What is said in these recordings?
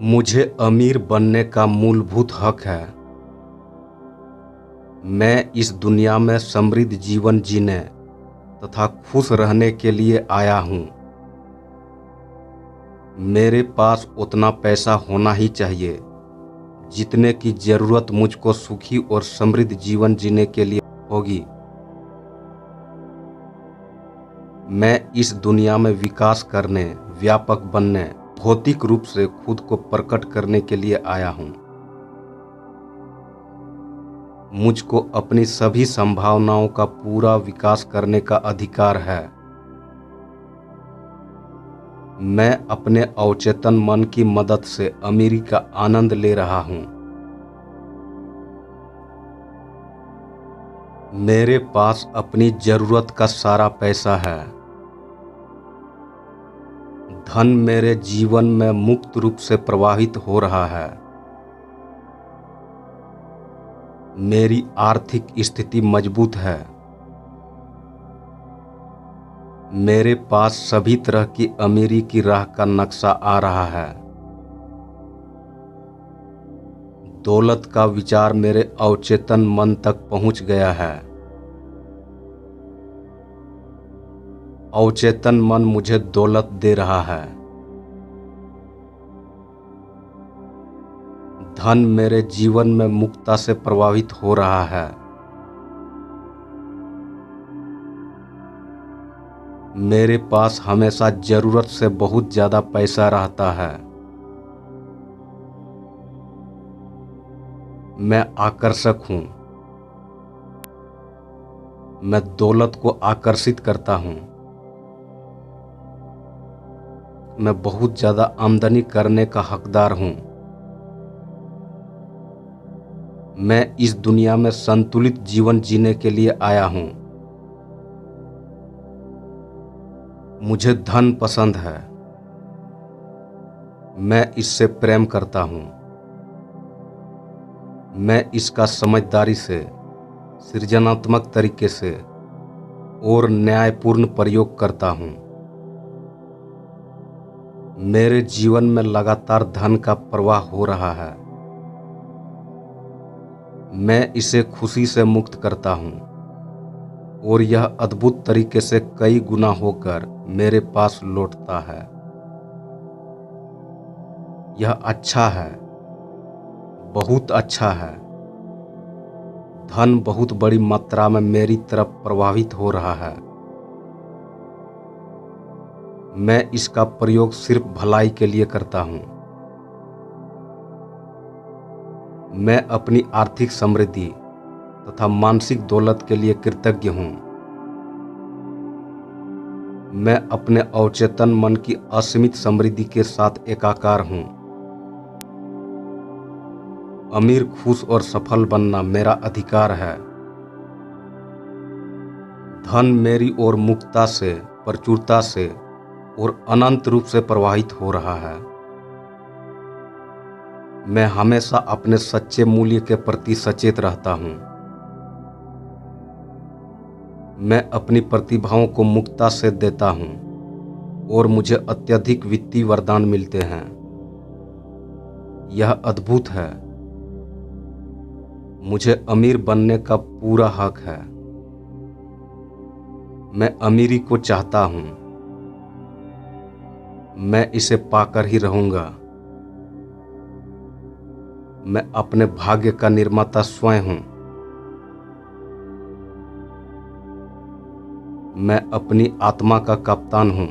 मुझे अमीर बनने का मूलभूत हक है। मैं इस दुनिया में समृद्ध जीवन जीने तथा खुश रहने के लिए आया हूँ। मेरे पास उतना पैसा होना ही चाहिए जितने की ज़रूरत मुझको सुखी और समृद्ध जीवन जीने के लिए होगी। मैं इस दुनिया में विकास करने, व्यापक बनने, भौतिक रूप से खुद को प्रकट करने के लिए आया हूँ। मुझको अपनी सभी संभावनाओं का पूरा विकास करने का अधिकार है। मैं अपने अवचेतन मन की मदद से अमीरी का आनंद ले रहा हूँ। मेरे पास अपनी जरूरत का सारा पैसा है। धन मेरे जीवन में मुक्त रूप से प्रवाहित हो रहा है। मेरी आर्थिक स्थिति मजबूत है। मेरे पास सभी तरह की अमीरी की राह का नक्शा आ रहा है। दौलत का विचार मेरे अवचेतन मन तक पहुंच गया है। अवचेतन मन मुझे दौलत दे रहा है। धन मेरे जीवन में मुक्तता से प्रवाहित हो रहा है। मेरे पास हमेशा जरूरत से बहुत ज्यादा पैसा रहता है। मैं आकर्षक हूं। मैं दौलत को आकर्षित करता हूं। मैं बहुत ज्यादा आमदनी करने का हकदार हूं। मैं इस दुनिया में संतुलित जीवन जीने के लिए आया हूं। मुझे धन पसंद है। मैं इससे प्रेम करता हूं। मैं इसका समझदारी से, सृजनात्मक तरीके से और न्यायपूर्ण प्रयोग करता हूं। मेरे जीवन में लगातार धन का प्रवाह हो रहा है। मैं इसे खुशी से मुक्त करता हूं और यह अद्भुत तरीके से कई गुना होकर मेरे पास लौटता है। यह अच्छा है, बहुत अच्छा है। धन बहुत बड़ी मात्रा में मेरी तरफ प्रवाहित हो रहा है। मैं इसका प्रयोग सिर्फ भलाई के लिए करता हूं। मैं अपनी आर्थिक समृद्धि तथा मानसिक दौलत के लिए कृतज्ञ हूं। मैं अपने अवचेतन मन की असीमित समृद्धि के साथ एकाकार हूं। अमीर, खुश और सफल बनना मेरा अधिकार है। धन मेरी ओर मुक्तता से, प्रचुरता से और अनंत रूप से प्रवाहित हो रहा है। मैं हमेशा अपने सच्चे मूल्य के प्रति सचेत रहता हूं। मैं अपनी प्रतिभाओं को मुक्तता से देता हूं और मुझे अत्यधिक वित्तीय वरदान मिलते हैं। यह अद्भुत है। मुझे अमीर बनने का पूरा हक है। मैं अमीरी को चाहता हूं। मैं इसे पाकर ही रहूंगा। मैं अपने भाग्य का निर्माता स्वयं हूं। मैं अपनी आत्मा का कप्तान हूं।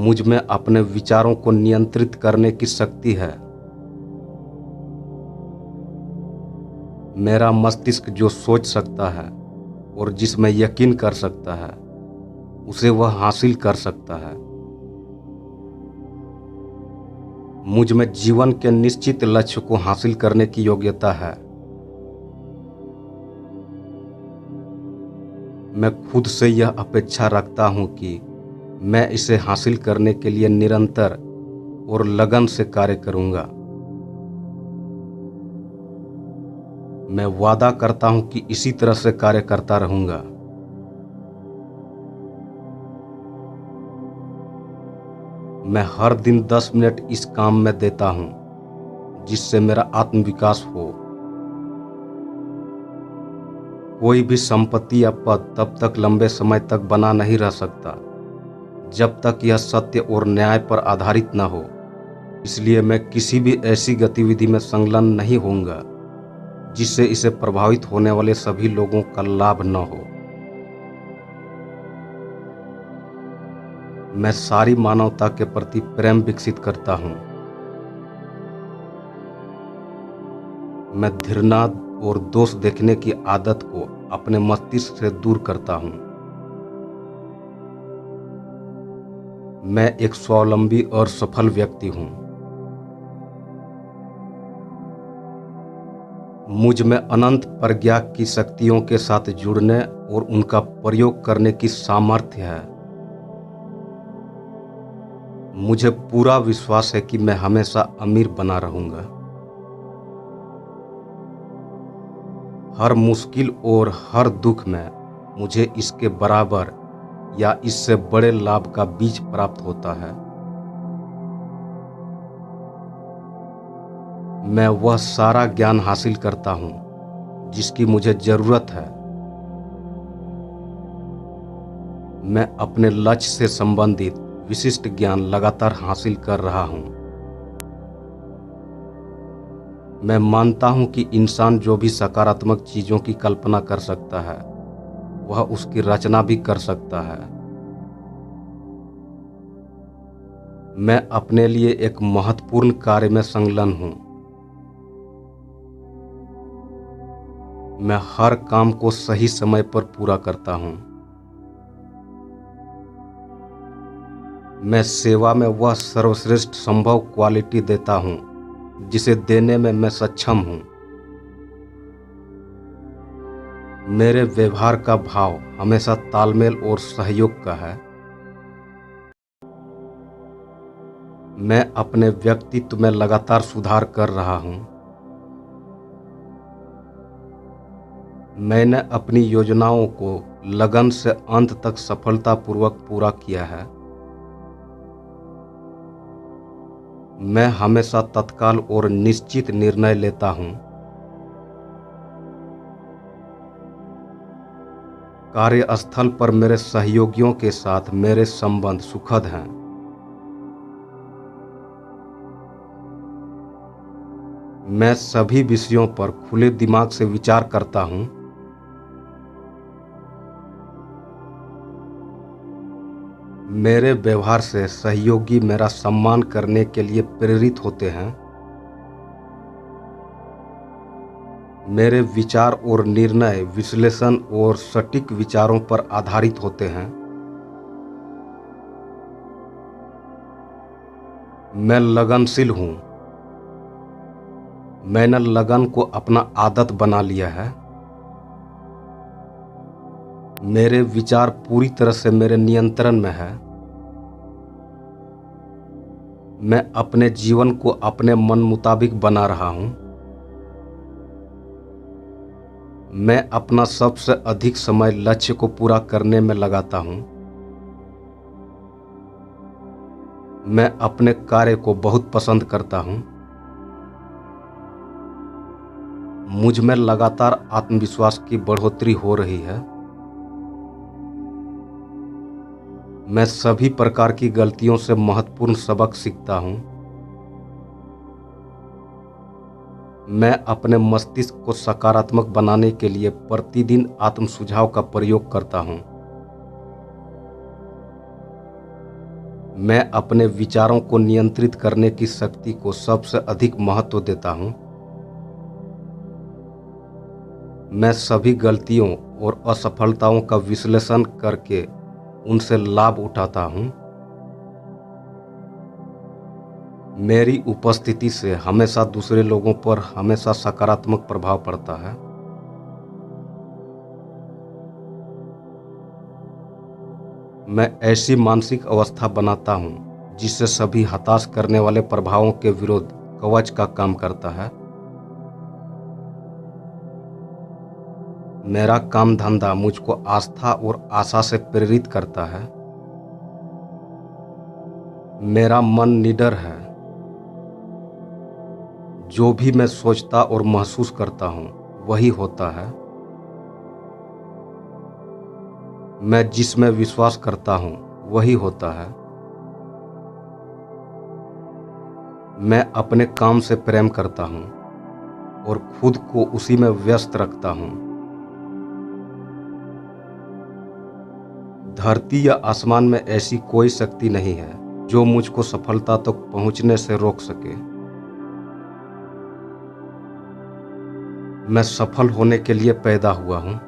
मुझ में अपने विचारों को नियंत्रित करने की शक्ति है। मेरा मस्तिष्क जो सोच सकता है और जिसमें यकीन कर सकता है, उसे वह हासिल कर सकता है। मुझ में जीवन के निश्चित लक्ष्य को हासिल करने की योग्यता है। मैं खुद से यह अपेक्षा रखता हूं कि मैं इसे हासिल करने के लिए निरंतर और लगन से कार्य करूंगा। मैं वादा करता हूं कि इसी तरह से कार्य करता रहूंगा। मैं हर दिन 10 मिनट इस काम में देता हूँ जिससे मेरा आत्मविकास हो। कोई भी संपत्ति या पद तब तक लंबे समय तक बना नहीं रह सकता जब तक यह सत्य और न्याय पर आधारित न हो। इसलिए मैं किसी भी ऐसी गतिविधि में संलग्न नहीं होऊंगा जिससे इसे प्रभावित होने वाले सभी लोगों का लाभ न हो। मैं सारी मानवता के प्रति प्रेम विकसित करता हूँ। मैं घृणा और दोष देखने की आदत को अपने मस्तिष्क से दूर करता हूँ। मैं एक स्वावलंबी और सफल व्यक्ति हूँ। मुझ में अनंत प्रज्ञा की शक्तियों के साथ जुड़ने और उनका प्रयोग करने की सामर्थ्य है। मुझे पूरा विश्वास है कि मैं हमेशा अमीर बना रहूंगा। हर मुश्किल और हर दुख में मुझे इसके बराबर या इससे बड़े लाभ का बीज प्राप्त होता है। मैं वह सारा ज्ञान हासिल करता हूँ जिसकी मुझे जरूरत है। मैं अपने लक्ष्य से संबंधित विशिष्ट ज्ञान लगातार हासिल कर रहा हूँ। मैं मानता हूँ कि इंसान जो भी सकारात्मक चीजों की कल्पना कर सकता है वह उसकी रचना भी कर सकता है। मैं अपने लिए एक महत्वपूर्ण कार्य में संलग्न हूँ। मैं हर काम को सही समय पर पूरा करता हूँ। मैं सेवा में वह सर्वश्रेष्ठ संभव क्वालिटी देता हूँ जिसे देने में मैं सक्षम हूँ। मेरे व्यवहार का भाव हमेशा तालमेल और सहयोग का है। मैं अपने व्यक्तित्व में लगातार सुधार कर रहा हूँ। मैंने अपनी योजनाओं को लगन से अंत तक सफलतापूर्वक पूरा किया है। मैं हमेशा तत्काल और निश्चित निर्णय लेता हूँ। कार्यस्थल पर मेरे सहयोगियों के साथ मेरे संबंध सुखद हैं। मैं सभी विषयों पर खुले दिमाग से विचार करता हूँ। मेरे व्यवहार से सहयोगी मेरा सम्मान करने के लिए प्रेरित होते हैं। मेरे विचार और निर्णय विश्लेषण और सटीक विचारों पर आधारित होते हैं। मैं लगनशील हूँ। मैंने लगन को अपना आदत बना लिया है। मेरे विचार पूरी तरह से मेरे नियंत्रण में है। मैं अपने जीवन को अपने मन मुताबिक बना रहा हूँ। मैं अपना सबसे अधिक समय लक्ष्य को पूरा करने में लगाता हूँ। मैं अपने कार्य को बहुत पसंद करता हूँ। मुझ में लगातार आत्मविश्वास की बढ़ोतरी हो रही है। मैं सभी प्रकार की गलतियों से महत्वपूर्ण सबक सीखता हूँ। मैं अपने मस्तिष्क को सकारात्मक बनाने के लिए प्रतिदिन आत्म सुझाव का प्रयोग करता हूँ। मैं अपने विचारों को नियंत्रित करने की शक्ति को सबसे अधिक महत्व देता हूँ। मैं सभी गलतियों और असफलताओं का विश्लेषण करके उनसे लाभ उठाता हूँ। मेरी उपस्थिति से हमेशा दूसरे लोगों पर हमेशा सकारात्मक प्रभाव पड़ता है। मैं ऐसी मानसिक अवस्था बनाता हूँ जिससे सभी हताश करने वाले प्रभावों के विरुद्ध कवच का काम करता है। मेरा काम धंधा मुझको आस्था और आशा से प्रेरित करता है। मेरा मन निडर है। जो भी मैं सोचता और महसूस करता हूँ वही होता है। मैं जिसमें विश्वास करता हूँ वही होता है। मैं अपने काम से प्रेम करता हूँ और खुद को उसी में व्यस्त रखता हूँ। धरती या आसमान में ऐसी कोई शक्ति नहीं है जो मुझको सफलता तक पहुँचने से रोक सके। मैं सफल होने के लिए पैदा हुआ हूँ।